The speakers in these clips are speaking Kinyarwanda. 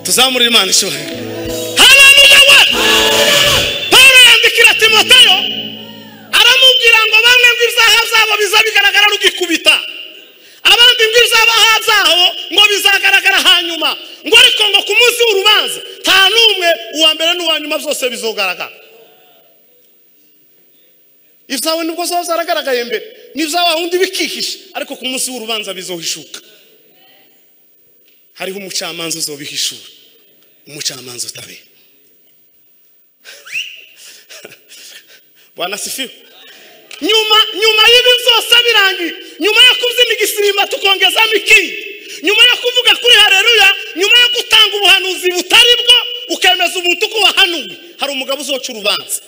tuzamurira Imana ishobora. Haleluya we. Paulo yandikira Timoteyo aramubwira ngo bamwe ngo izaha zabo bizabigaragara rugikubita, abandi ngo izabaha zaho ngo bizagaragara hanyuma, ngo ariko ngo ku munsi w'urubanza nta numwe uwa mbere n'uwa nyuma byose bizogaragara. Ibyawe nibwo zaba zaragaragaye mbere, n'ibyawe wundi bikihisha, ariko ku munsi w'urubanza bizohishuka. Hariho umucamanza uzobihishura, umucamanza utabera. Bwana sifiwe. Nyuma y'ibi byose birangiye, nyuma yo kubyina igisimba tukongezamo ikindi, nyuma yo kuvuga kuri haleluya, nyuma yo gutanga ubuhanuzi butari bwo ukemeza umuntu ko wahanuwe, hari umugabo uzoca urubanza.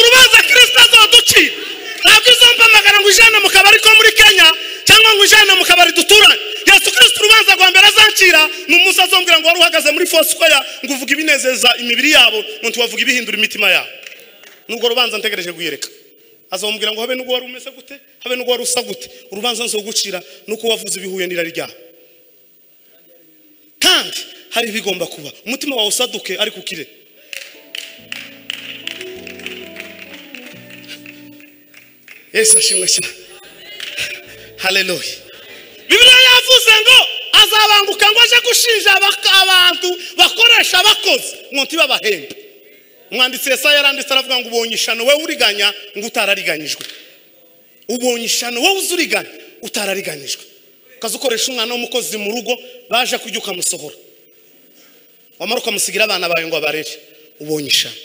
Urubanza Kristo azoducira. Ntabwo izompamagara ngo ijana mu kabari ko muri Kenya cyangwa ngo ijana mu kabari duturanye. Yesu Kristo urubanza rwa mbere azancira ni umunsi azombwira ngo wari uhagaze muri Foursquare ngo uvuga ibinezeza imibiri yabo, ngo tubavuga ibihindura imitima yabo. Nubwo rubanza ntegereje guyereka, azombwira ngo habe nubwo wari umeze gute, habe nubwo wari usa gute, urubanza nzogucira nuko wavuze ibihuye n'irari ryawe. Kandi hari bigomba kuba umutima wawe usaduke ariko ukire. Yesu ashimwe cyane. Haleluya. Bibiliya yavuze ngo azabanguka ngo aje gushinja abantu bakoresha abakozi ngo ntibabahembe. Umwanditsi Yesaya yaranditse aravuga ngo ubonye ishano we uriganya ngo utarariganyijwe. Ubonye ishano wowe uzuriganya utarariganyijwe. Kaza ukoresha umwana w'umukozi mu rugo baje kujya ukamusohora, wamara ukamusigira abana bawe ngo abarere. Ubonye ishano.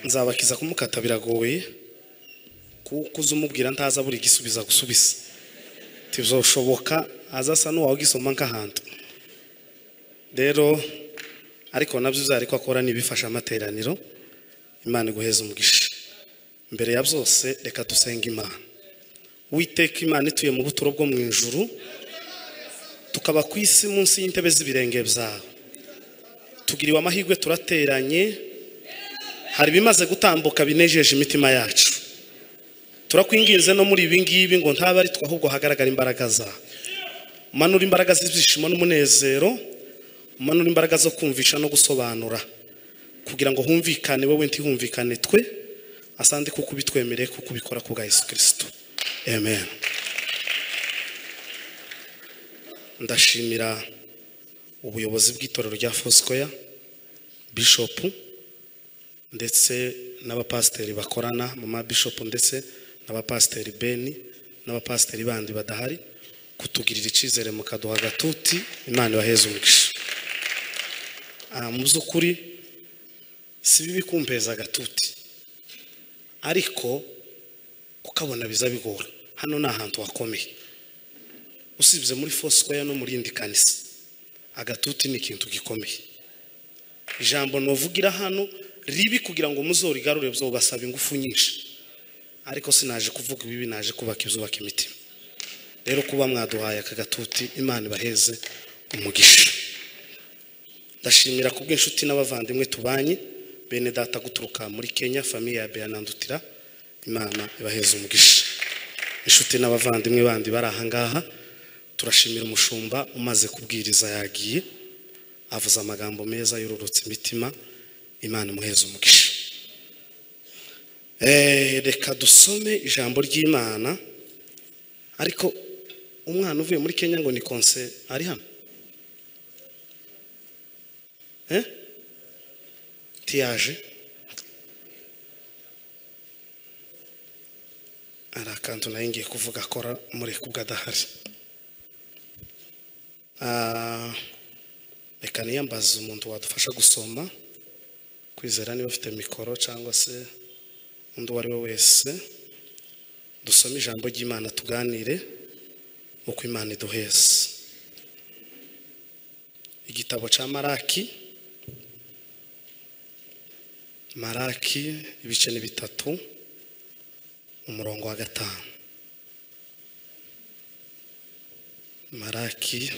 Nzabakiza kumukata biragoye kuko uzumubwira ntaza buri gisubiza gusubiza. Tizoshoboka azasa n'uwawe gisoma nk'ahantu. Rero ariko nabyo uzariko akora nibifasha amateraniro. Imana iguheze umugisha. Mbere ya byose reka dusenga Imana. Uwiteka Imana ituye mu buturo bwo mu ijuru, tukaba ku isi munsi y'intebe z'ibirenge byawe. Tugiriwe amahirwe turateranye, hari bimaze gutambuka binejeje imitima yacu. Turakwinginze no muri ibi ngibi ngo ntaba ari twahubwo hagaragara imbaraga zawe. Umanura imbaraga z'ibyishimo n'umunezero, umanura imbaraga zo kumvisha no gusobanura, kugira ngo humvikane wowe ntihumvikane twe. Asante kuko bitwemereye kuko ubikora ku bwa Yesu Kristo. Amen. Ndashimira ubuyobozi bw'itorero rya Foursquare, Bishop ndetse n'abapasiteri bakorana mu mabishop ndetse n'abapasiteri Beni n'abapasiteri bandi badahari kutugirira icizere mukaduha gatuti. Imana ibaheze umugisha. Mu by'ukuri si bibi kumpeza gatuti, ariko ukabona biza bigora. Hano ni ahantu hakomeye, usibye muri Foursquare no muri indi kanisa, agatuti ni ikintu gikomeye. Ijambo novugira hano ribi kugira ngo muzorigarure byo basaba ingufu nyinshi, ariko sinaje kuvuga ibibi, naje kubaka ibyubaka imitima. Rero kuba mwaduhaye akagatuti, Imana ibaheze umugisha. Ndashimira ku bw'inshuti n'abavandimwe tubanye, bene data guturuka muri Kenya, famiye ya Beanandutira. Imana ibaheze umugisha. Inshuti n'abavandimwe bandi bari aha ngaha, turashimira umushumba umaze kubwiriza yagiye, avuza amagambo meza yururutse imitima. Imana imuheze umugisha. Reka dusome ijambo ry'Imana. Ariko umwana uvuye muri Kenya ngo ni konse ari hano tiyaje arakantu nayo ngiye kuvuga akora muri kubwadahari. Reka niyambaza umuntu wadufasha gusoma kwizera niba ufite mikoro cyangwa se undi uwo ari we wese. Dusome ijambo ry'Imana tuganire uko Imana iduheze. Igitabo cya Maraki ibice ni 3 umurongo wa 5. Maraki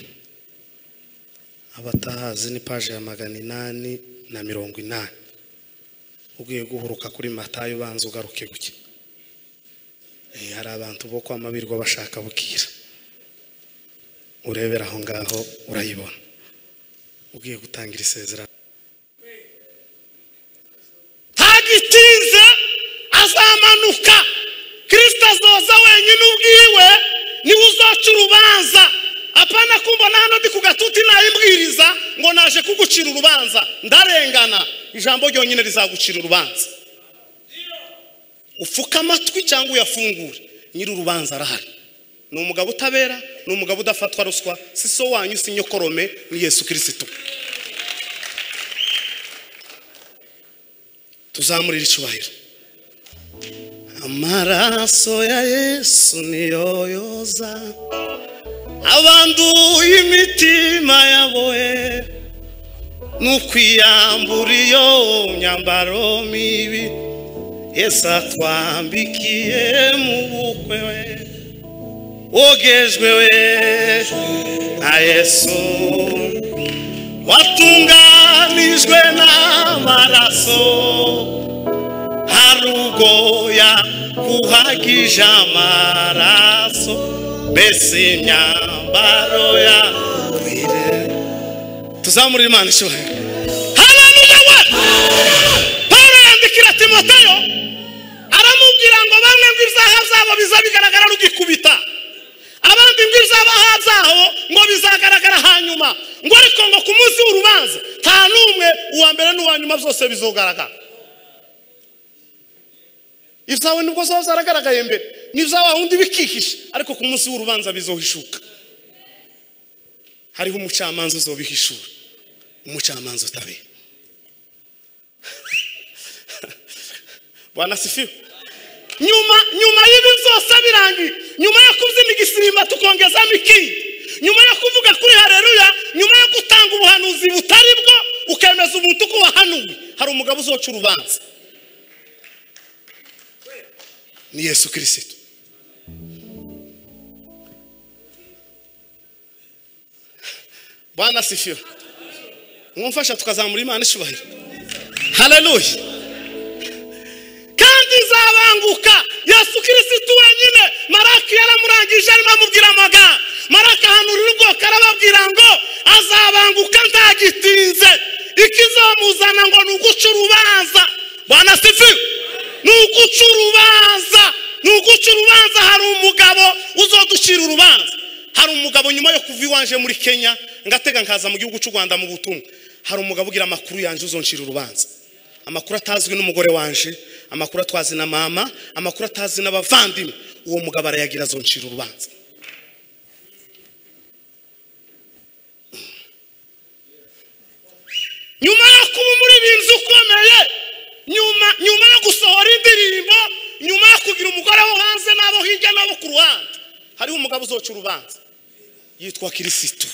abatahazi ni page ya 880. Ugiye guhuruka kuri Matayo banza ugaruke guke. hari abantu bo kwamabirwa bashaka bukira urebera aho ngaho urayibona ugiye gutangira isezerano tagitinze azamanuka Kristo azoza wenyine ubwiwe niwe uzaca urubanza apana kumbona hano ndi kugatuti nayimbwiriza ngo naje kugucira urubanza ndarengana ijambo ryonyine rizagucira urubanza ufuka amatwi cyangwa uyafungure nyiri urubanza arahari ni umugabo utabera ni umugabo udafatwa ruswa si so wanyu si nyokorome ni Yesu Kristo tuzamurira icubahiro amaraso ya Yesu niyo yoza abanduye imitima yaboe nukwiyambura iyo myambaro mibi Yesu atwambikiye mu bukwe we wogejwe we na Yesu watunganijwe n'amaraso harugoya kuhagije amaraso mbese imyambaro ya kwire tuzamurira Imana ishobora haleluya we Paulo yandikira Timoteyo aramubwira ngo bamwe ngo ibyaha byabo bizabigaragara rugikubita abandi ngo ibyaha byabo ngo bizagaragara hanyuma ngo ariko ngo ku munsi w'urubanza nta numwe uwa mbere n'uwa nyuma byose bizogaragara ibyawe nibwo zaragaragaye mbere n'ibyawe wundi bikihisha ariko ku munsi w'urubanza bizohishuka hariho umucamanza uzobihishura umucamanza utabera Bwana sifiwe nyuma y'ibi byose birangiye nyuma yo kubyina igisimba tukongezamo ikindi nyuma yo kuvuga kuri haleluya nyuma yo gutanga ubuhanuzi butari bwo ukemeza umuntu ko wahanuwe hari umugabo uzoca urubanza ni Yesu Kristo Bwana sifiwe mwumfasha tukazamura Imana ishubahiro haleluya kandi zabanguka Yesu Kristo wenyine maraki yaramurangije arimo amubwira amagambo maraki ahanurira ubwoko arababwira ngo azabanguka ntagitinze ikizamuzana ngo ni uguca urubanza Bwana sifiwe ni uguca urubanza hari umugabo uzoducira urubanza hari umugabo nyuma yo kuva iwanje muri Kenya ngatega nkaza mu gihugu cy'u Rwanda mu butumwa hari umugabo ugira amakuru yanje uzoncira urubanza amakuru atazwi n'umugore wanje amakuru atwazi na mama amakuru atazi n'abavandimwe uwo mugabo arayagira azoncira urubanza nyuma yo kuba umuririmbyi ukomeye nyuma yo gusohora indirimbo nyuma yo kugira umugore wo hanze n'abo hirya n'abo ku ruhande hariho umugabo uzoca urubanza yitwa Kristo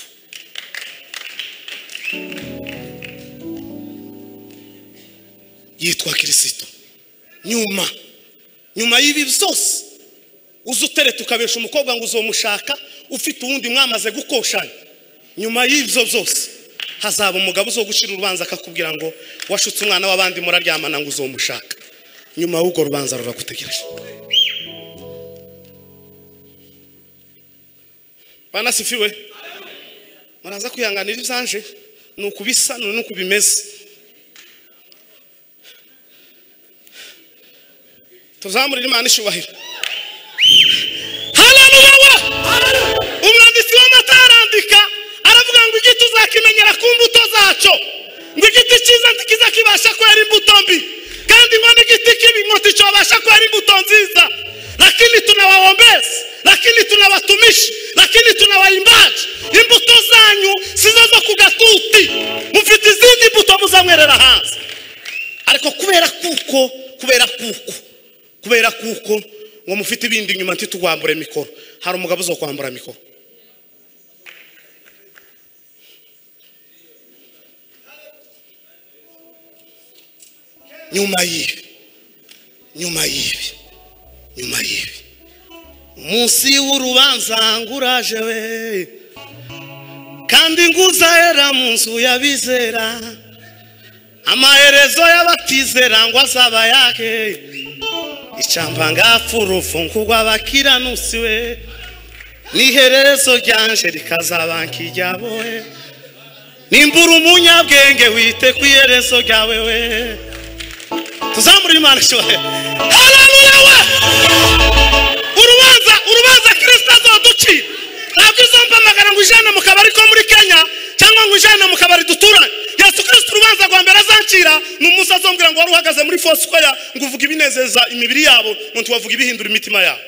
yitwa Kristo nyuma y'ibi byose uzutereta ukabesha umukobwa ngo uzomushaka ufite uwundi mwamaze gukoshanya nyuma y'ibyo byose hazaba umugabo uzogucira urubanza akakubwira ngo washutse umwana w'abandi muraryamana ngo uzomushaka nyuma y'ugo rubanza ruragutegereje Bwana sifiwe muraza kwihanganira ibyanje nuko bisa nuko bimeze tuzamurira Imana ishubahiro haleluya umwanditsi w'amatarandika aravuga ngo igiti uzakimenyera ku mbuto zaco ngo igiti cyiza ntikiza kibasha kwera imbuto mbi kandi ngo n'igiti kibi ngo ticobasha kwera imbuto nziza lakini tunawaombezi lakini tunawatumishi lakini tunawaimbaji imbuto zanyu sizo zo kugatuti mufite izindi mbuto muzamwerera hanze ariko kubera kuko ngo mufite ibindi inyuma ntitugwambure mikoro hari umugabo uzo kwambura mikoro nyuma y'ibi umunsi w'urubanza nguraje we kandi nguzahera mu nzu y'abizera amaherezo y'abatizera ngo azaba yake icyamba ngafurufu nk'urw'abakiranutsi we n'iherezo ryanje rikazaba nk'iryabo we nimbura umunyabwenge wite ku iherezo ryawe we tuzamurira Imana ishoboye haleluya we urubanza Kristo azoducira ntabwo izompamagara ngo ijana mu kabari ko muri Kenya cyangwa ngo ijana mu kabari duturanye Yesu Kristo urubanza rwa mbere azancira ni umunsi azombwira ngo wari uhagaze muri Foursquare ngo uvuga ibinezeza imibiri yabo ngo ntiwavuga ibihindura imitima yabo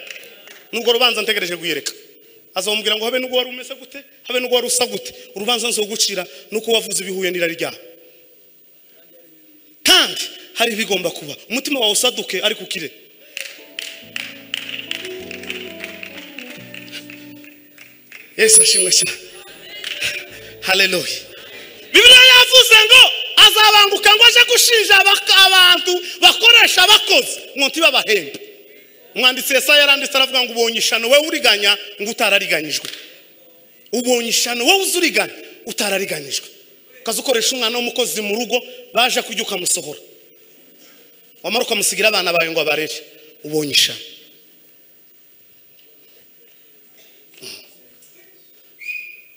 nubwo rubanza ntegereje guyereka azombwira ngo habe nubwo wari umeze gute habe nubwo wari usa gute urubanza nzogucira nuko wavuze ibihuye n'irari ryawe kandi hari bigomba kuba umutima wawe usaduke ariko ukire Yesu ashimwe cyane haleluya Bibiliya yavuze ngo azabanguka ngo aje gushinja abantu bakoresha abakozi ngo ntibabahembe umwanditsi Yesaya yaranditse aravuga ngo ubonye ishano wewe uriganya ngo utarariganyijwe ubonye ishano wewe uzuriganya utarariganyijwe kazukoresha umwana w'umukozi mu rugo baje kujya ukamusohora wamara ukamusigira abana bawe ngo abarere ubonye ishano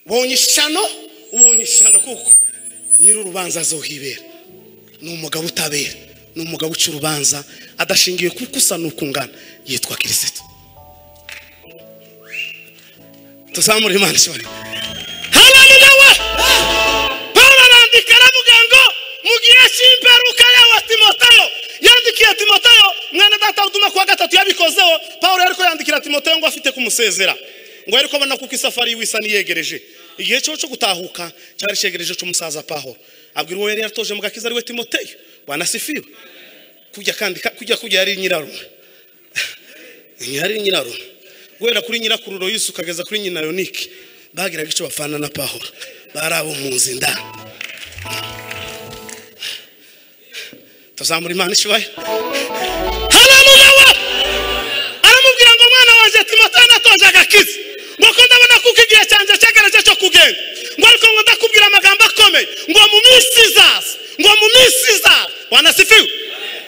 ubonye ishano kuko nyiri urubanza azohibera ni umugabo utabera ni umugabo uca urubanza adashingiye kuko usa n'ukungana yitwa Kristo tuzamurira Imana ishoboye haleluya we Pawulo arandika aravuga ngo mu gihe cy'imperuka yawe Timoteyo yandikiye Timoteyo mwana data uduma kwa gatatu yabikozeho Pawulo ariko yandikira Timoteyo ngo afite kumusezera ngo ariko abona kuko isafari wisa niyegereje igihe cyo gutahuka cyari cyegereje cyo musaza Pawulo abwira uwo yari yaratoje mu gakiza ari we Timoteyo Bwana sifiwe kujya yari nyirarume guhera kuri nyirakururo Yesu kageza kuri nyina Yonike bagiraga icyo bafana na Pawulo barabo mu nzinda tuzamura Imana ishoboye haleluya aramubwira ngo mwana wanje Timoteyo natoje agakiza ngo ndabona kuko igihe cyanje cyegereje cyo kugenda ngo ariko ngo ndakubwira amagambo akomeye ngo mu minsi izaza Bwana sifiwe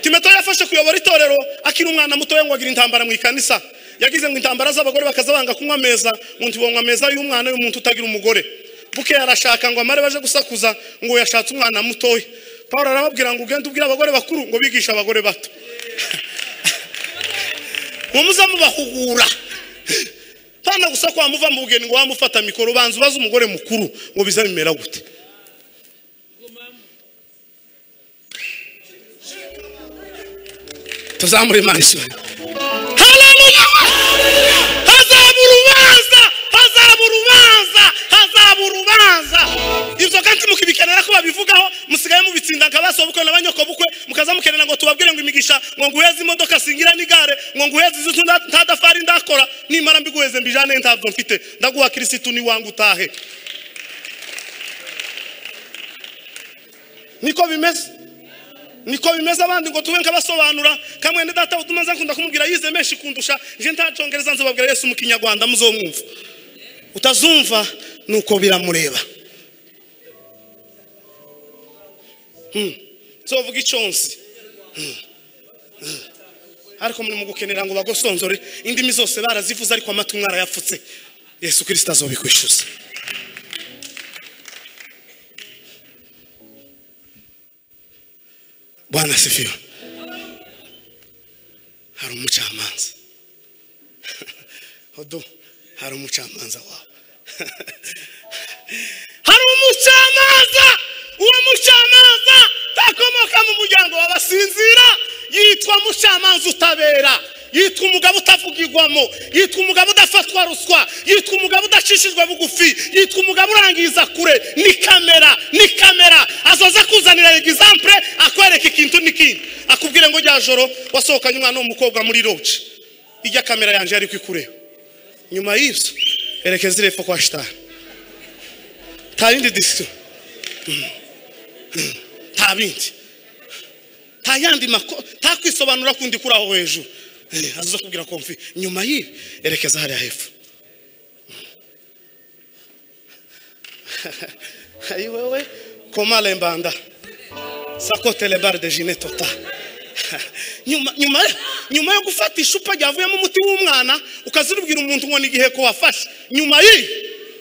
Timoteyo yafashe kuyobora itorero akiri umwana muto ngo agira intambara mu ikanisa yagize ngo intambara z'abagore bakazabanga kunywa ameza ngo ntibonywa ameza y'umwana y'umuntu utagira umugore buke yarashaka ngo amare baje gusakuza ngo yashatse umwana mutoya Pawulo arababwira ngo ugende ubwira abagore bakuru ngo bigisha abagore bato ngo muzamubahugura pana gusa kwa muva mu bugeni ngo wamufata mikoro banza ubaza umugore mukuru ngo bizabimera gute tuzamurira Imana ishoboye haleluya hazaba urubanza ibyo kandi mukibikenera ko babivugaho musigaye mubitsinda nkabaso bukwe n'abanyoko bukwe mukaza mukenera ngo tubabwire ngo imigisha ngo nguheze imodoka singira n'igare ngo nguheze izo ntadafari ndakora nimara mbiguheze mbijane ntabwo mfite ndaguha Kristo ni wangu utahe niko bimeze abandi ngo tube nkabasobanura kamwe ne data utumanza nkunda kumubwira yize menshi kundusha je ntacongereza nzobabwira Yesu mu Kinyarwanda muzomwumva utazumva nuko biramureba zovuga iconsi ariko muri mu gukenera ngo bagosonzore indimi zose barazivuza ariko amatwi mwarayapfutse Yesu Kristo azobikwishuza Bwana sifiwe hari umucamanza hodo hari umucamanza wawe hari umucamanza uwo mucamanza takomoka mu muryango w'abasinzira yitwa mucamanza utabera yitwa umugabo utavugirwamo yitwa umugabo udafatwa ruswa yitwa umugabo udacishijwe bugufi yitwa umugabo urangiza kure ni kamera azoza kuzanira example akwereka ikintu n'ikindi akubwire ngo rya joro wasohokanye umwana w'umukobwa muri lodge ijya kamera yanje yari kwikureba nyuma y'ibyo erekeza irepfo kwa shitani nta yindi decision nta bindi nta yandi nta kwisobanura kundi kuri aho hejuru azoza kubwira ko mfi nyuma y'ibi erekeza hariya hepfo ayi wewe koma lembanda sakote le bar de Gine Total nyuma yo gufata icupa ryavuyemo umuti w'umwana ukazirubwira umuntu ngo ni igihe ko wafashe, nyuma y'iyi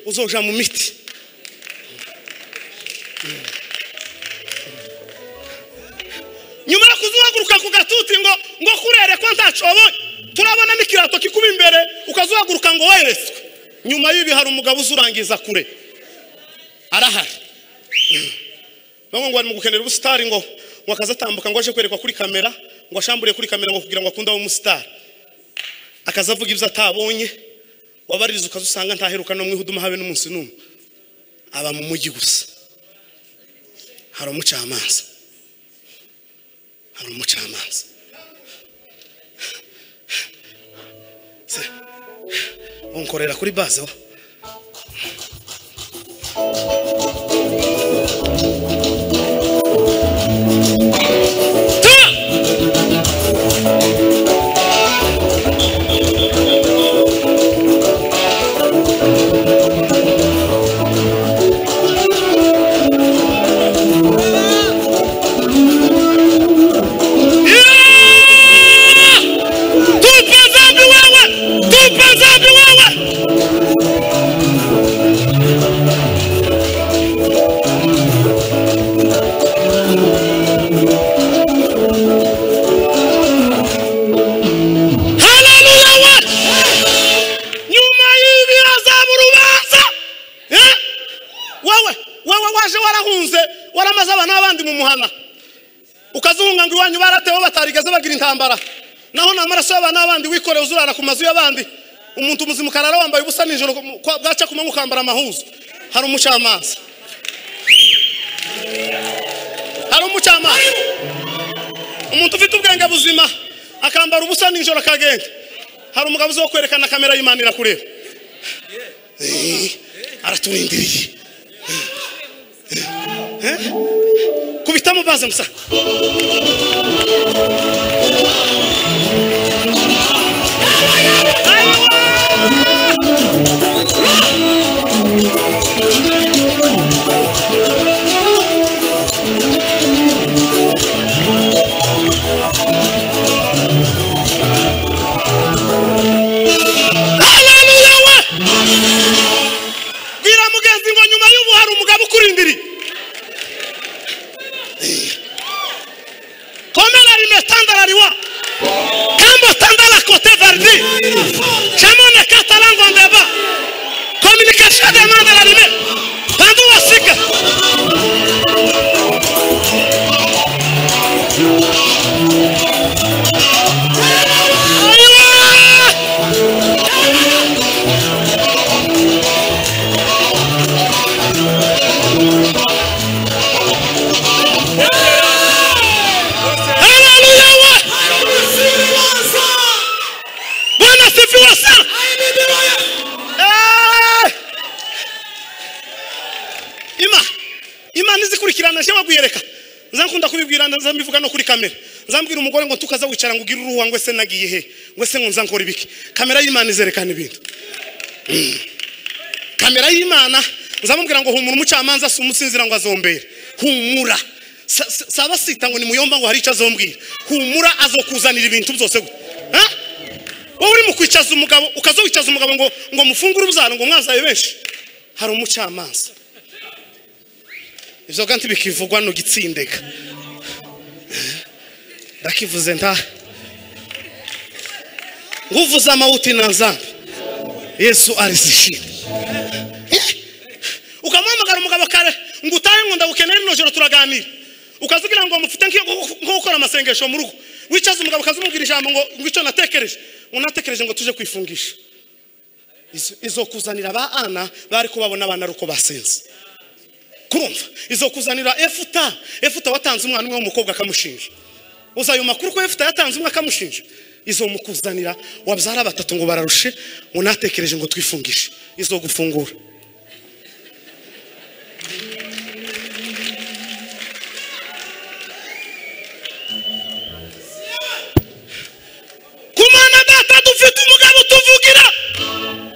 uzoja mu miti. Nyuma yo kuzuhaguruka ku gatuti ngo kurere ko ntacobonye, turabona n'ikirato kikuba imbere ukazuhaguruka ngo wereswe, nyuma y'ibi hari umugabo uzurangiza kure arahari. Bamwe ngo bari mu gukenera ubusitari ngo akazatambuka ngo aje kwerekwa kuri kamera, ngo ashamburiye kuri kamera ngo kugira ngo akunda umusitari, akazavuga ibyo atabonye, wabaririza ukazusanga ntaheruka no mwihuduma habe n'umunsi n'umwe, aba mu mujyi gusa. Hari umucamanza, hari umucamanza. Unkorera kuri base ukazunga ngo iwanyu baratewe batarigeze bagira intambara, naho namaraso y'abana n'abandi wikoreye uzurara ku mazu y'abandi, umuntu muzima karara wambaye ubusa nijoro bwaca kuma mukambara amahuzo. Hari umucamanza, hari umucamanza. Umuntu ufite ubwenge buzima akambara ubusa nijoro akagenda, hari umugabo uzo kwerekana kamera y'Imana irakureba, araturindiriye. Kubitamo baze musa. Bwira mugenzi ngo nyuma y'ubu hari umugabo ukurindiriye. Cambo tandala côté verdi. Chamone catalango ndeba. Communication demande la limite. Pandu wasika. Imana izikurikirana je waguyereka nzankunda kubibwira nzambivuga no kuri kamera, nzambwira umugore ngo tukaza wicara ngo ugira uruwa ngo ese nagiye he, ngo ese ngo nzankora ibiki. Kamera y'Imana izerekana ibintu. Kamera y'Imana nzamubwira ngo humura umucamanza sumusinzira ngo azombere. Humura saba sita ngo ni muyomba ngo hari icyo azombwira. Humura azokuzanira ibintu byose. Wowe uri mu kwicaza umugabo ukazowicaza umugabo ngo mufungure ubuzana ngo mwazaye benshi. Hari umucamanza. Ivyo ganti bikivugwa no gitsindeka. Ndakivuze nta nguvuza amawuti na nzambi. Yesu arizishira. Ukamamagara umugabo kare ngo utahe ngo ndagukenera no joro turaganira. Ukazugira ngo mufite nko gukora amasengesho mu rugo. Wicaza umugabo kazumubwira ijambo ngo ico natekereje. Unatekereje ngo tuje kwifungisha. Izo kuzanira ba Ana bari kubabona abana ruko basenze. Kurumva izo kuzanira Efuta watanze umwana umwe w'umukobwa akamushinja. Uzayo makuru ko Efuta yatanze umwe akamushinja. Izo mukuzanira wabyara batatu ngo bararushe, unatekereje ngo twifungishe. Izo gufungura. Kumana data dufite umugabo tuvugira.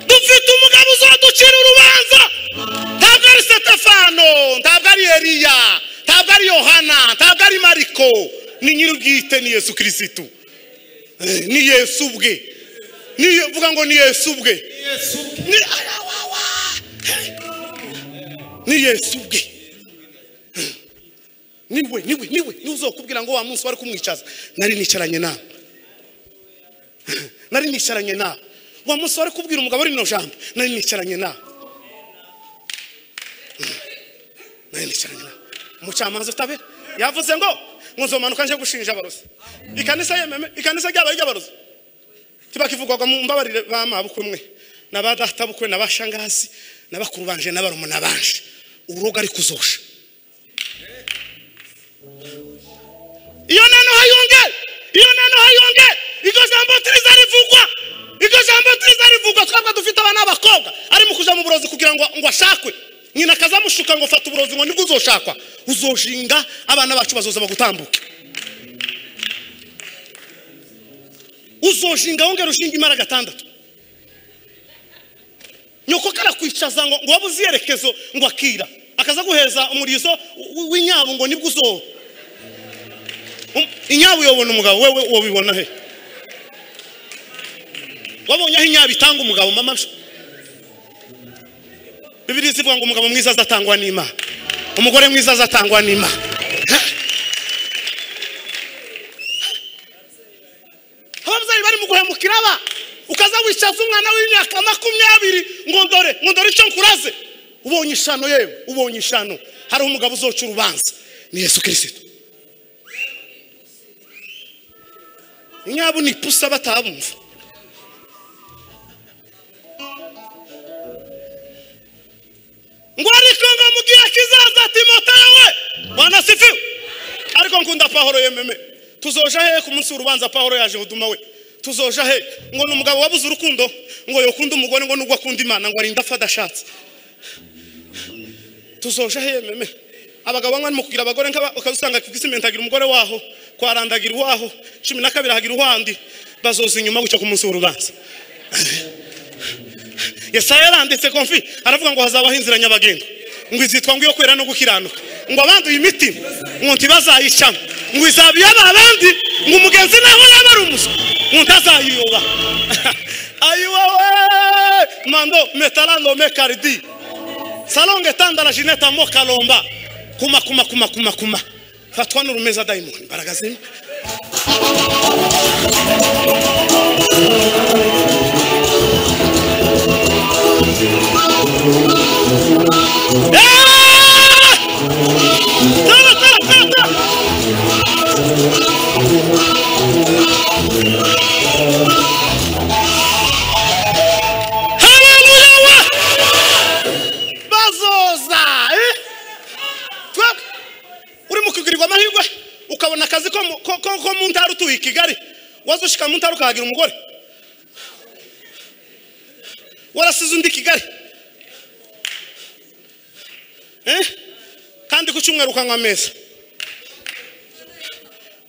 Dufite umugabo uzoducira urubanza. Ntabwo ari Stefano, ntabwo ari Eliya, ntabwo ari Yohana, ntabwo ari Mariko, ni nyirubwite, ni Yesu Kristo, ni Yesu ubwe, ni vuga ngo ni Yesu ubwe, ni Yesu ubwe. Niwe uzokubwira ngo wa munsi wari kumwicaza nari nicaranye nawe, nari nicaranye nawe. Wa munsi wari kubwira umugabo rino jambo nari nicaranye nawe, nari nicaranye nawe. Umucamanza utabe yavuze ngo nzomanuka nje gushinja abarozi. Ikanisa yememe, ikanisa ry'abaye ry'abarozi tibakivugwaga mu mbabarire bamabukwe mwe n'abadatabukwe n'abashangazi n'abakuru banje n'abarumuna banje uruga ari kuzosha. Iyo nano hayonge iryo jambo turiza rivugwa twabwa dufite abana b'abakobwa ari mu kuja mu burozi kugira ngo ashakwe. Nyina akazamushuka ngo fata uburozi ngo nibwo uzoshakwa, uzoshinga abana bacu bazoza bagutambuke, uzoshinga wongera ushinga imara gatandatu. Nyoko karakwicaza ngo wabuze yerekezo ngo akira akaza guheza umurizo w'inyabu ngo nibwo uzo inyabu yobona umugabo wewe wobibona he? Wabonye aho inyabu itanga umugabo mama? Bibiri zivuga ngo umugabo mwiza azatangwa n'Imana, umugore mwiza azatangwa n'Imana. Ababyeyi bari mu guhemukira aba ukaza wicaza umwana w'imyaka 20 ngo ndore icyo nkuraze. Ubonye ishano yewe, ubonye ishano. Hari umugabo uzoca urubanza ni Yesu Kristo. Inyabu ni pusa batabumva. Ngo ariko ngo mugiye kizaza Timoteyo we Bwana sifiwe. Ariko nkunda Pawulo yememe tuzoja he ku munsi w'urubanza? Pawulo yaje uduma we tuzoja he? Ngo n'umugabo wabuze urukundo ngo yokunda umugore ngo nubwo akunda Imana ngo arinda afada ashatse. Tuzoja he yememe? Abagabo bamwe mu kugira abagore ukazusanga kigisimentagira umugore waho kwarandagira waho 12 hagira uhandi bazoza inyuma gucyo ku munsi w'urubanza. Yesaya yaranditse konfi aravuga ngo hazabaho inzira nyabagendo ngo izitwa ngo iyo kwera no gukiranuka ngo abanduye imitima ngo ntibazayicamo ngo izabiye abandi ngo umugenzi naho yabari umuswa ngo ntazayiyoba. Ayiwawe mando metalando mekardi salonge tanda la jineta mo kalomba kuma fatwa n'urumeza daimoni baragazini. Ukabona akazi ko mu ntara utuye Kigali wazoshika mu ntara ukahagira umugore warasize undi Kigali kandi ku cyumweru ukanywa meza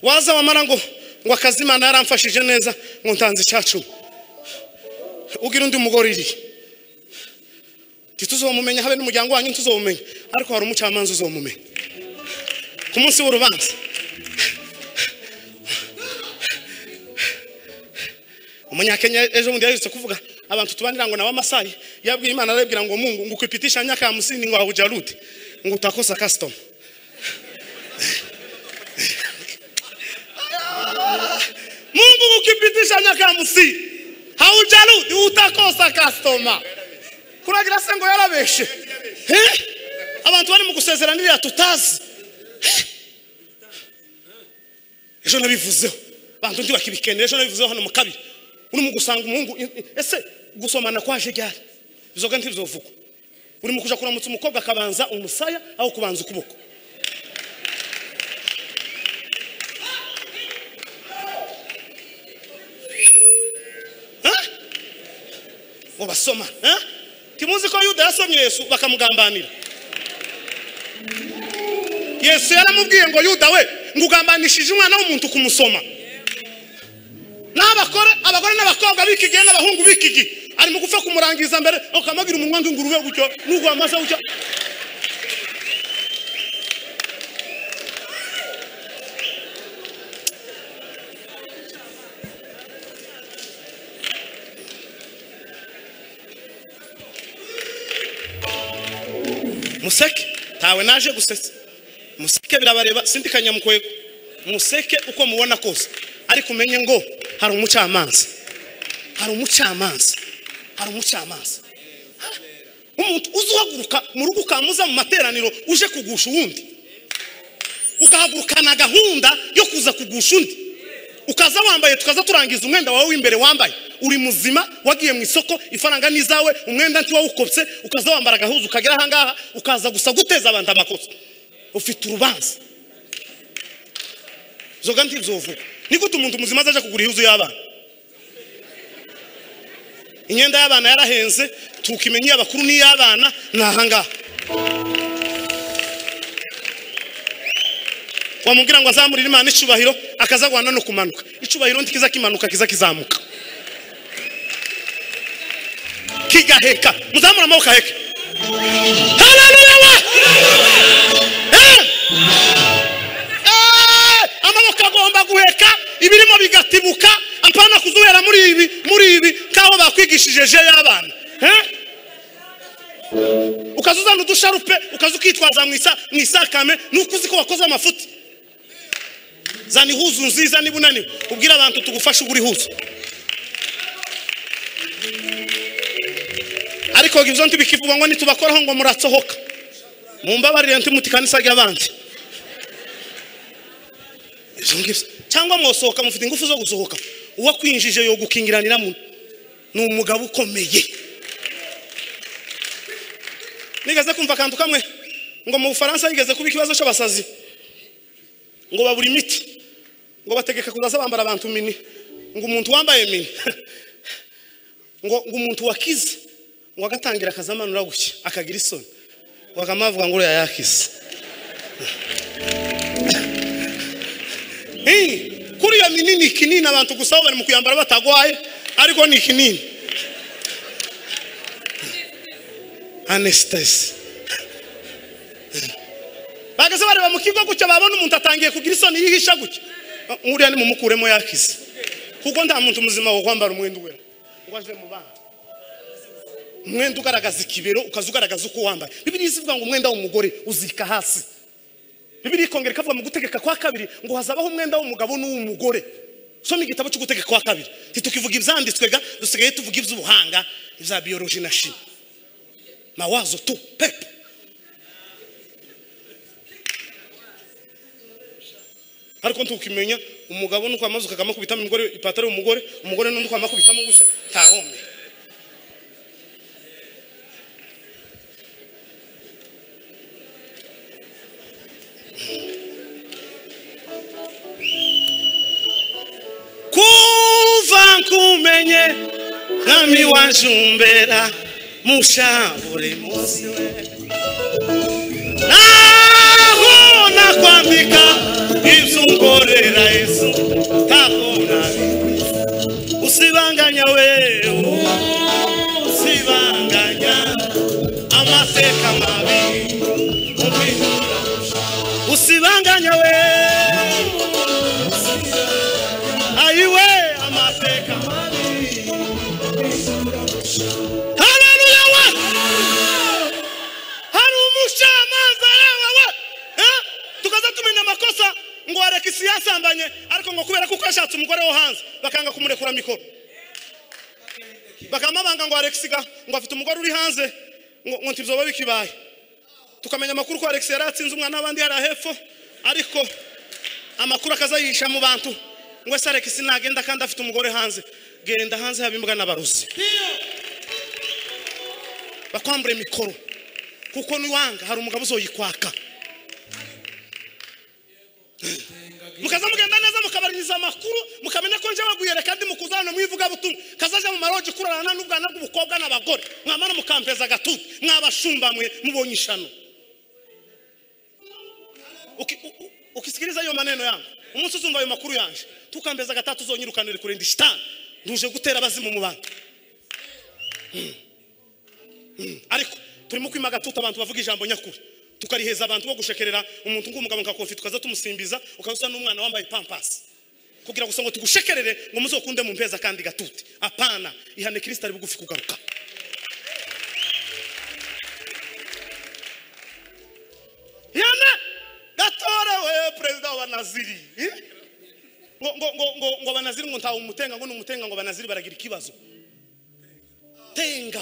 waza wamara ngo akazi Imana yaramfashije neza ngo ntanze icyacu ugira undi mugore iri tuzomumenya habe n'umuryango wanyu tuzomumenya ariko hari umucamanza uzomumenya ku munsi w'urubanza. Umunyakenya ejo bundi yaje kuvuga abantu tubanira ngo na Wamasai yabwiye Imana arabwira ngo Mungu ngukupitisha nyaka 50 ngo haujarudi ngo utakosa custom. Mungu ngukupitisha nyaka 50 haujarudi utakosa customer. Kuragira se ngo yarabeshe abantu bari mu gusezeranira tutazi. Ejo nabivuzeho bantu ndi bakibikenera ejo nabivuzeho hano mu kabiri uri mu gusanga umuhungu ese gusomana kwaje ryari bizoga ntibizovuga uri mu kuja kuramutsa umukobwa akabanza umusaya aho kubanza ukuboko. Ngo basoma timuzi ko Yuda yasomye Yesu bakamugambanira. Yesu yaramubwiye ngo Yuda we ngugambanishije umwana w'umuntu kumusoma. Abagore n'abakobwa bikige n'abahungu bikigi ari mu gupfa kumurangiza mbere ukamagira umunwa ng'ingurube gucyo n'ugwa amasa gucyo. museke tawe naje gusetsa museke birabareba sindikanya mukwego museke uko mubona kose ariko umenye ngo hari umucamanza umuntu uzuhaguruka mu rugo ukamuza mu materaniro uje kugusha uwundi ukahagurukana gahunda yo kuza kugusha undi ukaza wambaye tukaza turangiza umwenda wawe w'imbere wambaye uri muzima wagiye mu isoko ifaranga nizawe umwenda nti wawukopse ukaza wambara gahuzu ukagera hangaha ukaza gusa guteza abantu amakosa ufite urubanza zoga ntizovuga ni gute umuntu muzima azaje kugura ihuzu y'abana inyenda y'abana yarahenze tukimenye abakuru ni y'abana nahangaha wamubwira ngo azamurira Imana icubahiro akazagwana no kumanuka icubahiro ntikiza kimanuka kiza kizamuka kigaheka muzamura amaboko heke haleluya amaboko agomba guheka ibirimo bigatibuka apana kuzubera muri ibi kaho bakwigishije je y'abana ukazuzana udusharupe ukazukitwaza mu isakame nukuzi ko wakoze amafuti zani huzu nziza nibunani ubwira abantu tugufasha uguri huzu ariko givyo ntibikivugwa ngo nitubakoraho ngo muratsohoka mumbabarire ntimuti kanisa ry'abandi izo ngivyo cyangwa mwosohoka mufite ingufu zo gusohoka uwa kwinjije yo gukingiranira mu n'umugabo ukomeye nigeze kumva kantu kamwe ngo mu Faransa yigeze kuba ikibazo cy'abasazi ngo baburi imiti ngo bategeka kuzaza bambara abantu mini ngo umuntu wambaye mini ngo umuntu wakize ngo agatangira akazamanura gucya akagira isoni wakamavuga ngo yayakize kuri ya minini kinini abantu gusaba bari mu kuyambara batagwaye ariko ni kinini anesthesia bagaze bareba mu kigo gucya babona umuntu atangiye kugira isoni yihisha gucya nguriya ni mumukuremo yakize kuko nta muntu muzima wo kwambara umwenda wera ubaje mu bana umwenda ugaragaza ikibero ukazugaragaza uko wambaye Bibiliya ivuga ngo umwenda w'umugore uzika hasi Bibiliya ikongera ikavuga mu gutegeka kwa kabiri ngo hazabaho umwenda w'umugabo n'uw'umugore soma igitabo cyo gutegeka kwa kabiri tukivuga ibyanditswega dusigaye tuvuga iby'ubuhanga ibya biology na chimie mawazo tu pepe ariko ntukimenya umugabo nuko amazuka kamakubitamo umugore ipataro umugore nuko amakubitamo gusa tahombe kuva kumenye kami wanjumbera mushabure musiwe naho nakwambika izungorera Yesu takona usibanganya wewe usibanganya amateka mabi usibanganya wewe aiwe amateka mabi haleluya wa haru mushamanza yawe tukaza tumenya makosa ngo areke siyasa ambanye ariko ngo kubera kuko ashatse umugore wo hanze bakanga kumurekura mikoro bakamabanga ngo Alexiga ngo afite umugore uri hanze ngo ntibyo babikibaye tukamenya makuru ko Alex yaratsinze umwana n'abandi yari ahepfo ariko amakuru akazayisha mu bantu ngo ese Alex nagenda kandi afite umugore hanze genda hanze habimbwa n'abaruzi bakwambure mikoro kuko niwanga hari umugabo uzoyikwaka mukaza mugenda neza mukabaririza amakuru mukamenya ko nje baguyere kandi mukuzana mwivuga butumwa kazaje mu maroje kurarana n'ubwana bw'ubukobwa n'abagore mwamana mukampeza gatutu mwabashumba mwe mubonye ishano ukisikiliza hiyo maneno yangu umunsi uzumva ayo makuru yanje tukambeza gatatu zonyirukanire kurenda shitani nduje gutera abazimu mu bantu ariko turimo kwima gatutu abantu bavuga ijambo nyakuri tukariheza abantu bo gushekerera umuntu ngumugabo nkakofi tukaza tumusimbiza ukazusa n'umwana wambaye pampasi kugira gusa ngo tugushekerere ngo muzokunde mu mpeza kandi gatuti apana ihane Kristo ari bugufi kugaruka abanaziri ngo abanaziri ngo ntawe umutenga ngo n'umutenga ngo abanaziri baragira ikibazo tenga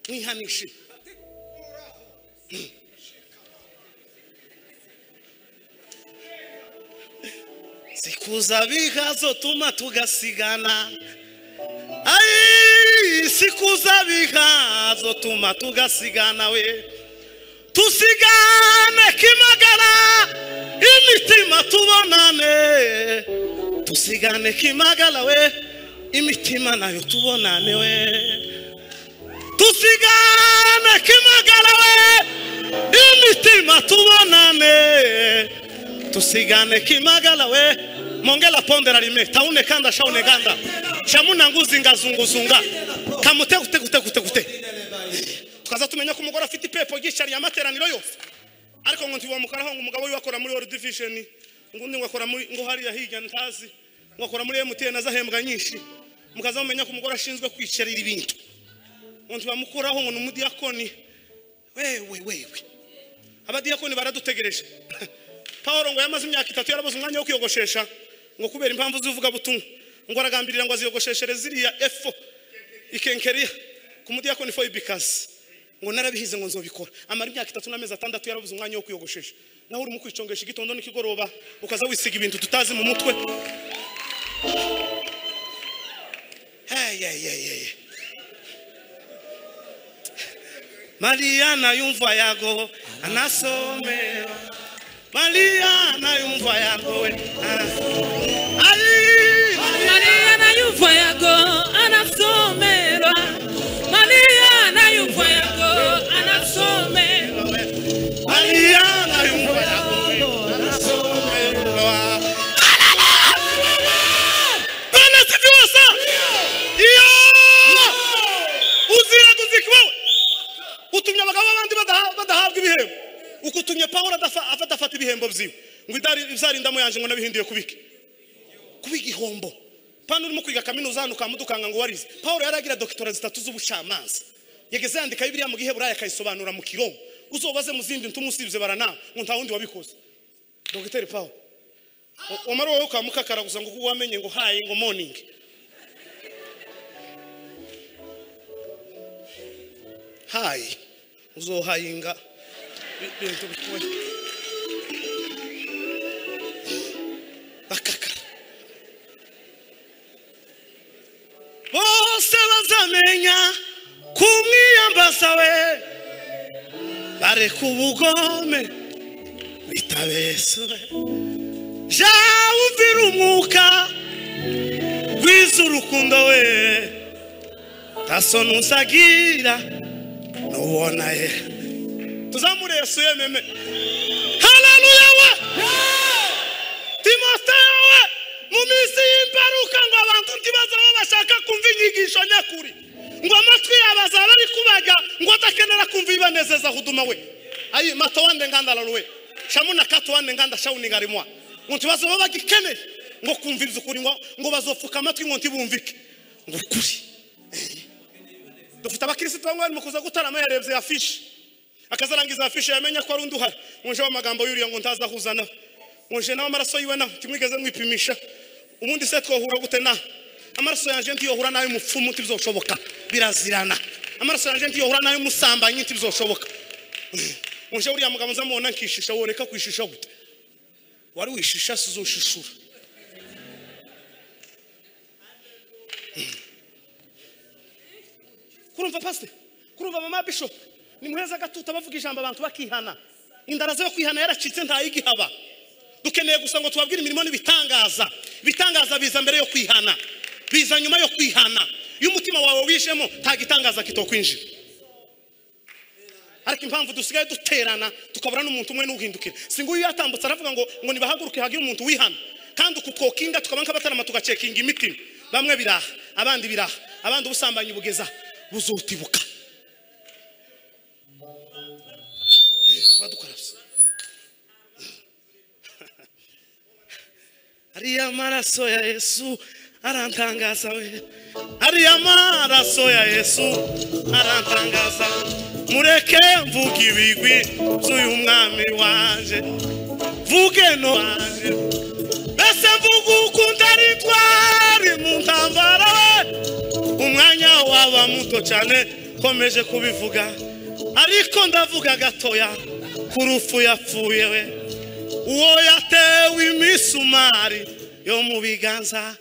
mwihanishe sikuza bihazo tuma tugasigana ai sikuza bihazo tuma tugasigana we tusigane kimagara imitima tubonane tusigane kimagara we imitima nayo tubonane we tusigane kimagara we imitima tubonane tusigane kimagala we mongela pondera lime taune kanda shaune ganda shamuna nguzi ngazunguzunga kamute gute tukaza tumenya ko umugore afite ipepo gishari ya materaniro yose ariko ngo ntiwa mukaraho ngo umugabo wakora muri World Division ngundi ngakora muri ngo hari yahiga ntazi ngakora muri MTN azahembwa nyinshi mukaza mumenya ko umugore ashinzwe kwicerera ibintu ngo ntiwa mukuraho ngo n'umudiyakoni wewe abadiyakoni baradutegereje Paulo ngo yamaze imyaka 3 yarabuze umwanya wo kwiyogoshesha ngo kubera impamvu zivuga butumwa ngo aragambirira ngo aziyogosheshere ziriya efo ikenkeriya kumudiyakoni fo ibikazi ngo narabihize ngo nzobikora amara imyaka 3 n'amezi 6 yarabuze umwanya wo kwiyogoshesha naho uri mu kwicongesha igitondo n'ikigoroba ukaza wisiga ibintu tutazi mu mutwe Mariana yumva yago anasomera Mariana yumva yago Mariana yumva yago anasomera Mariana yumva yago anasomera Mariana yumva yago anasomera Bana sifiwasa iyo uzira kuzikwa utumye abagabo abandi badahabwa ibihembo ukutumye Paulo afata ibihembo byiwe ngo izarinda yanje ngo nabihinduye kubiki ihombo pano urimo kwiga kaminuza hano kamudukanga ngo warize Paulo yaragira doctora 3 z'ubucamanza yageze yandika Bibiliya mu Giheburayo akayisobanura mu Kirongo uzobaze mu zindi ntumusibye barana ngo nta wundi wabikoze Dr. Paulo omaro wowe ukamukakara gusa ngo wamenye ngo hayi ngo morning hayi uzohayinga bintu bikoye bakakara bose bazamenya kumwiyambaza we bare kubugome bitabeswe jawuvira umwuka rw'izurukundo we tasonusagira nubona ye tuzamure Yesu yememe haleluya we Timotheo we mu minsi y'imperuka ngo abantu ntibaza bashaka kumva inyigisho nyakuri ngo amatwi yabaza bari kubaga ngo atakenera kumva ibanezeza huduma we ayi matawande nganda laruwe shamuna katwande nganda shawuni ngarimwa ngo ntibaza bagikeneye ngo kumva ibyukuri ngo bazofuka amatwi ngo ntibumvike ngo kuri dufite abakristo bamwe mu kuza gutarama yarebye afishe akazarangiza afishe yamenya ko ari unduhari nje w'amagambo yuriya ngo ntaza kuzana nje nawe amaraso yiwe na kimwigeze mwipimisha ubundi se twohura gute na amaraso yanje ntiyohura nayo mupfumu ntibizoshoboka birazirana amaraso yanje ntiyohura nayo musambanyi ntibizoshoboka nje uriya mugabo nzamubona nkishisha woreka kwishisha gute wari wishisha sizoshishura kurumva pastor kurumva mama bishop ni muheza gatuta bavuga ijambo abantu bakihana indara zo kwihana yaracitse ntayigihaba dukeneye gusa ngo tubabwire imirimo n'ibitangaza biza mbere yo kwihana biza nyuma yo kwihana iyo umutima wawe wijemo tagitangaza kitokwinjira ariko impamvu dusigaye duterana tukabura n'umuntu umwe n'uhindukira singuyu yatambutse aravuga ngo nibahaguruke hagira umuntu wihana kandi ukukokinga tukabanka batarama tugacekinga imitima bamwe biraha abandi biraha abandi ubusambanyi bugeza buzutibuka badukarabye ariya maraso ya Yesu arantangaza we ariya maraso ya Yesu arantangaza mureke mvuga ibigwi z'uyu mwami wanje mvuge no bese mvuga ukunda ari twari mu ntambara umwanya waba muto cyane komeje kubivuga ariko ndavuga gatoya kurufu yapfuye we uwo yatewe imisumari yo mu biganza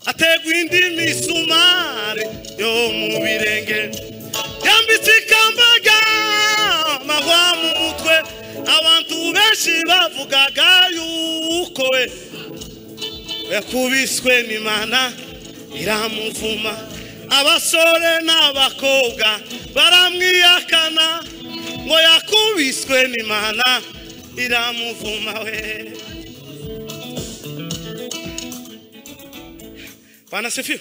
ategwa indi misumari yo mu birenge yambitse ikambaga mahwa mu mutwe abantu benshi bavugaga yuko we yakubiswe n'Imana iramuvuma abasore n'abakobwa baramwiyakana ngo yakubiswe n'Imana iramuvuma we Bana Sefiyo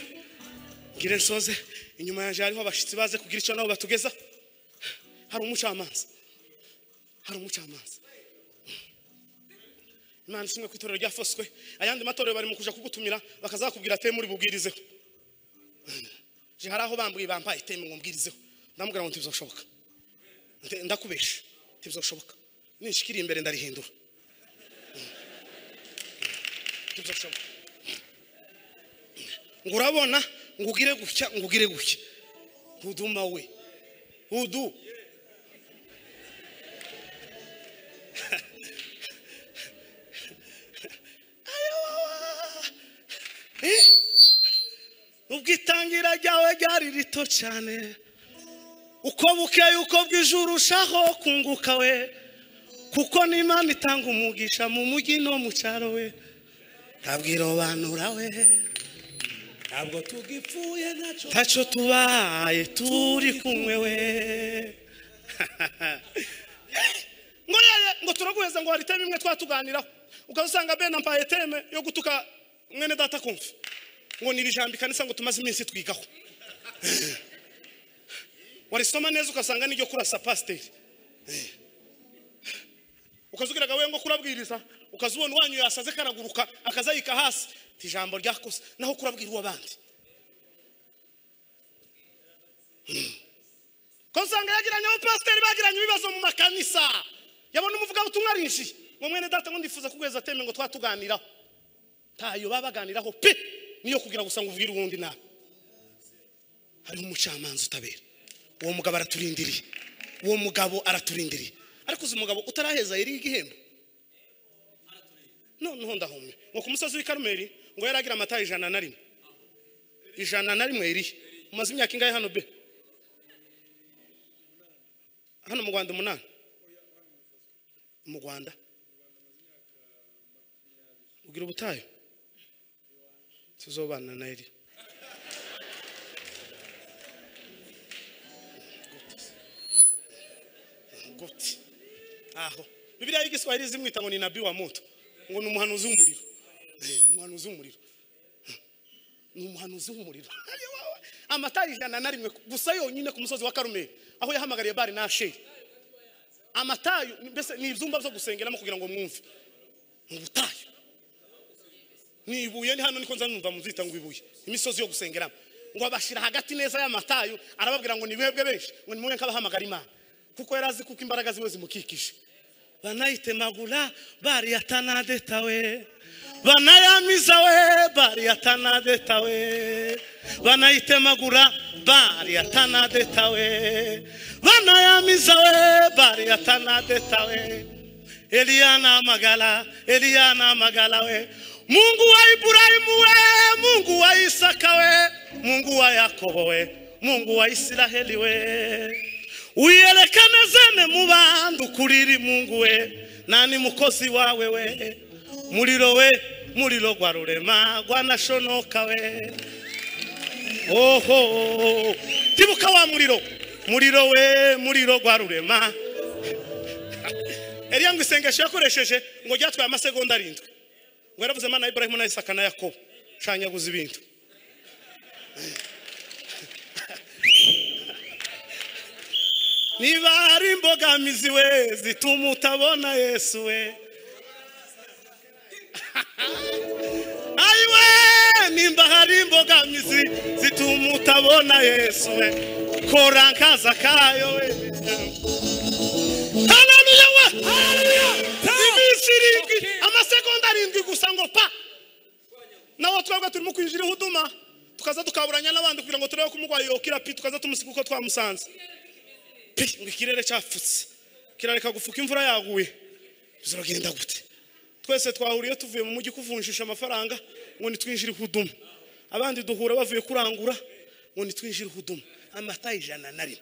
ngire nsoze inyuma yanje hariho abashitsi baze kugira icyo nabo batugeza hari umucamanza Imana ishimwe ku itorero rya Foswe ayandi matorero bari mu kuja kugutumira bakazakubwira ate muri bubwirizeho je haraho bambwiye bampaye teme ngo mbwirizeho ndamubwira ngo ntibizoshoboka ndakubesha ntibizoshoboka nishikiri imbere ndarihindura ntibizoshoboka ngurabona ngugire gutya huduma we hudu ubwitangira ryawe ryari rito cyane uko bukeye uko bw'ijuru ushaho kunguka we kuko n'Imana itanga umugisha mu mujyi no mu cyaro we ntabwirobanura we ntabwo tugipfuye ntacyo tubaye turi kumwe we ngo turaguheza ngo hari teme imwe twatuganiraho ukazusanga bena mpaye teme yo gutuka mwene data kumva ngo nirijambika nisa ngo tumaze iminsi twigaho warisoma neza ukasanga n'iryo kurasa pasteur ukazugiraga we ngo kurabwiriza ukazubona wanyu yasaze karaguruka akazayika hasi tijambo ryakose naho kurabwira uwabandi konsanga yagiranye abo pasteur bagiranye ibibazo mu makanisa yabona umuvuga butumwa arinshi ngo mwene data ngo ndifuza kugweza teme ngo twatuganiraho tayo babaganiraho pe niyo kugira gusanga ubwira uwundi nabi hari umucamanza utabera uwo mugabo araturindiriye ariko uzi umugabo utaraheza yari igihembo noneho ndahumye ngo ku musozi w'i Karumeli ngo yaragira amata 101 iri umaze imyaka ingahe hano be hano mu Rwanda 8 mu Rwanda ugira ubutayo tuzobana na iri goti aho Bibiliya y'igiswahili zimwita ngo ni nabii wa moto ngo ni umuhanuzi w'umuriro ni umuhanuzi w'umuriro amatari 101 gusa yonyine ku musozi wa Karumeli aho yahamagariye Bari na Asheri amatayo mbese ni ibyumba byo gusengeramo kugira ngo mwumve mu butayo ni ibuye ni hano niko nzanumva muzita ngo ibuye imisozi yo gusengeramo ngo abashira hagati neza y'amatayo arababwira ngo nibwebwe benshi ngo nimwe nkabahamagara Imana kuko yarazi kuko imbaraga ziwe zimukikije banayitemagura Bari yatanadeta we banayamiza we Bari yatanadeta we banayitemagura Bari yatanadeta we banayamiza we Bari yatanadeta we Eliana magala we Mungu wa Ibrahimu we Mungu wa Isaka we Mungu wa Yakobo we Mungu wa Israeli we uyerekane zene mu bantu kuriri Mungu we nani mukozi wawe we muriro gwa rurema gwanashonoka we oho tibuka wa muriro gwa rurema Eliya ngo isengesho yakoresheje ngo ryatwaye amasegonda 7 ngo yaravuze Mana Ibrahimu na Isaka na Yakobo shanyaguza ibintu niba hari imbogamizi we zituma utabona Yesu we ayiwe nimba hari imbogamizi zituma utabona Yesu we kora nkaza kayo we haleluya we haleluya nawo twabwa turimo kwinjira huduma tukaza tukaburanya n'abandi kugira ngo turebe ko umugwayi yokira pi tukaza tumusiga uko twamusanze pi ngo ikirere cyafutse kirareka gufuka imvura yaguye bizoragenda gute twese twahuriye tuvuye mu mujyi kuvunjisha amafaranga ngo nitwinjire huduma abandi duhura bavuye kurangura ngo nitwinjire huduma amata 100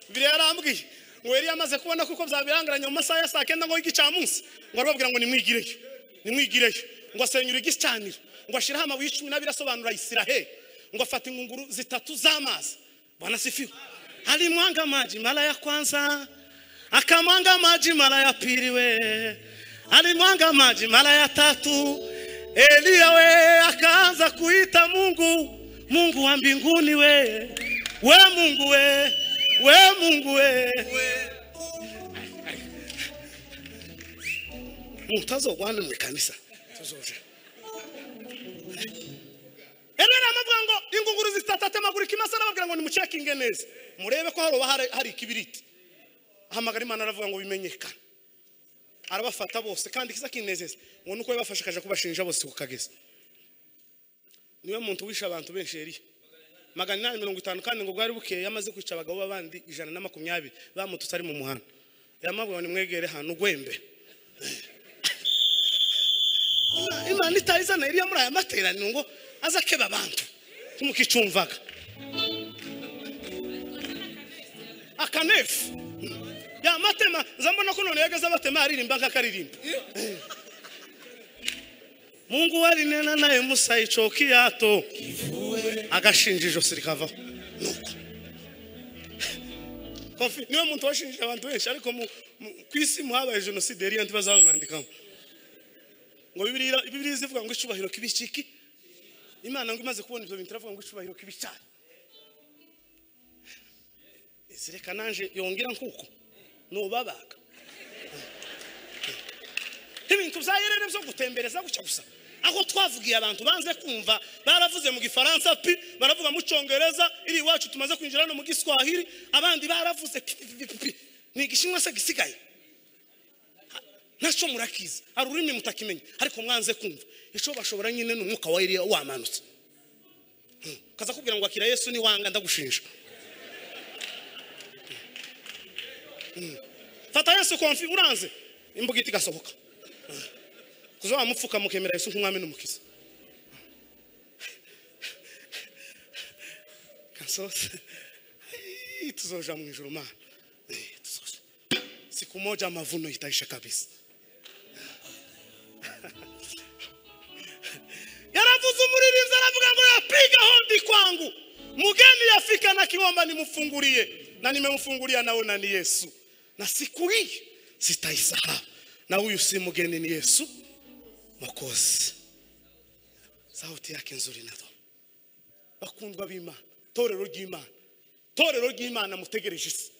bire yarambwiye ngo yari yamaze kubona kuko byabirangiranye mu masaha ya saa 9 ngo igicamunsi ngo arababwira ngo nimwigireyo ngo asenyura igicaniro ngo ashiraho amabuye 12 asobanura Isiraheli ngo afata ingunguru 3 z'amazi bwana sifiwe alimwanga maji mara ya kwanza akamwanga maji mara ya pili we alimwanga maji mara ya tatu Elia we akaanza kuita Mungu wa mbinguni we Mungu we Mungu we mutazo gwana mu kanisa tuzoje Elena amavuga ngo ingunguru zitatatema kimasa nababwira ngo ni mu checking neza murebe ko hari ikibiriti ahamagara Imana aravuga ngo bimenyekana arabafata bose kandi kisa kinezeza ngo nuko yabafashe kaje kubashinja bose kukageza niwe muntu wisha abantu benshi eri 850 kandi ngo bwari bukeye yamaze kwica abagabo babandi 120 bamututse ari mu muhanda yamabwa ni mwegere hano gwembe Imana itayizana iri muri aya materaniro ngo azakeba abantu tumukicumvaga akanefu ya matema zambona ko none yageze abatema aririmba nkakaririmba Mungu walinena naye Musa ico kiyato agashinjijo sirikava nuko kofi niwe muntu washinjije abantu benshi ariko kwisi muhabaye genocide yari anti bazamwandikamo ngo Bibiliya zivuga ngo icubahiro kibiciki Imana ngo imaze kubona ibyo bintu iravuga ngo icubahiro kibicari Zireka nanje yongera nkuko no babaga ibintu byayerere byo gutembereza guca gusa aho twavugiye abantu banze kumva baravuze mu gifaransa pi baravuga mu cyongereza iri wacu tumaze kwinjira no mu giswahili abandi baravuze ni igishinwa se gisigaye naco murakiza ari urimi mutakimenya ariko mwanze kumva ico bashobora nyine n'umwuka wa Eliya wamanutse kaza kubwira ngo akira Yesu ni wanga ndagushinja fata Yesu konfi uranze imbugiti gasohoka kuzo amupfuka mukemera Yesu nk'umwami n'umukiza kansosa tuzoja mu ijuru mana tuzoja siku moja mavuno itaisha kabisa yaravuze umuririmbyi aravuga ngo yapiga hodi kwangu mugeni yafika na kiomba nimfungulie na nimemfungulia naona ni Yesu na siku hii sitaisahau na huyu si mgeni ni Yesu Mwokozi sauti yake nzuri nazo bakundwa b'Imana torero ry'Imana mutegereje isi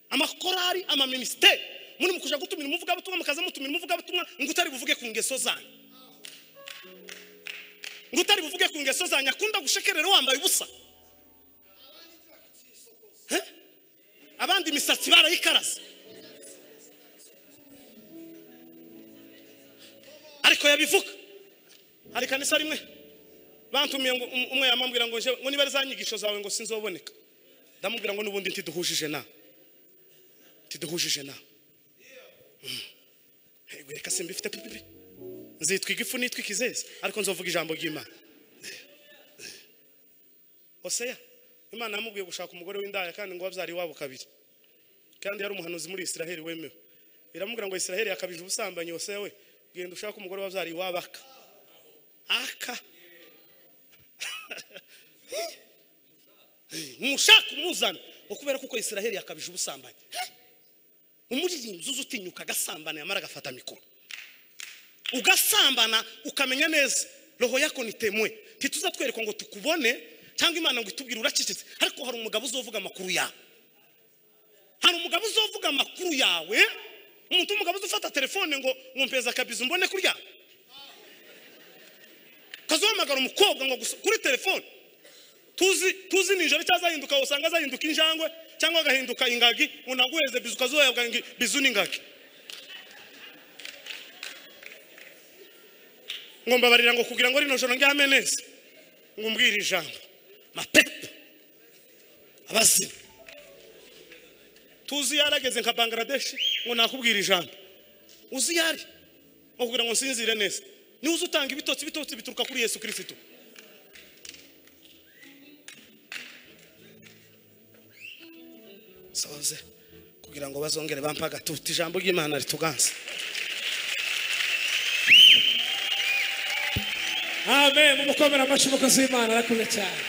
amakorari amaministeri muri mukuja gutumira umuvuga butumwa mukaza mutumira umuvuga butumwa ngutari buvuge ku ngeso zanyu ngutari buvuge ku ngeso zanyu akunda gushekerera wambaye ubusa abandi misatsi barayikaraza ariko yabivuga ari kanisa rimwe bantumiye ngo umwe yamambwira ngo niba azanyigisho zawe ngo sinzoboneka ndamubwira ngo nubundi ntiduhujije na reka simbifite pipi nzitwiga ifu nitwikizeze ariko nzovuga ijambo ry'Imana Hosea Imana yamubwiye gushaka umugore w'indaya kandi ngo wabyari wabo kabiri kandi yari umuhanuzi muri Isiraheli wemewe iramubwira ngo Isiraheli yakabije ubusambanyi Hosea we genda ushaka umugore wabyari wabaka aka mushaka umuzana ukubera kuko Isiraheli yakabije ubusambanyi umuririmbi uzutinyuka gasambana yamara gafata mikoro ugasambana ukamenya neza roho yako ni temwe tituzatwereka ngo tukubone cyangwa Imana ngo itubwire uracecetse ariko hari umugabo uzovuga amakuru yawe umuntu umugabo uzufata telefone ngo mpeza kabizo mbone kurya kazohamagara umukobwa ngo kuri telefone tuzi nijoro cyazahinduka usanga azahinduka injangwe cyangwa agahinduka ingagi unaguheze bizu kazoyabwa bizu n'ingagi ngo mbabarira ngo kugira ngo rino joro ndyame neza ngo mbwire ijambo mapepo abazimu tuzi yarageze nka Bangladesh ngo nakubwira ijambo uzi yari ngo kugira ngo nsinzire neza ni uzi utanga ibitotsi bituruka kuri Yesu Kristo soze kugira ngo bazongere bampaga tuti ijambo ry'Imana rituganze. Amen. Mumukomera amashyi mukozi w'Imana arakoze cyane.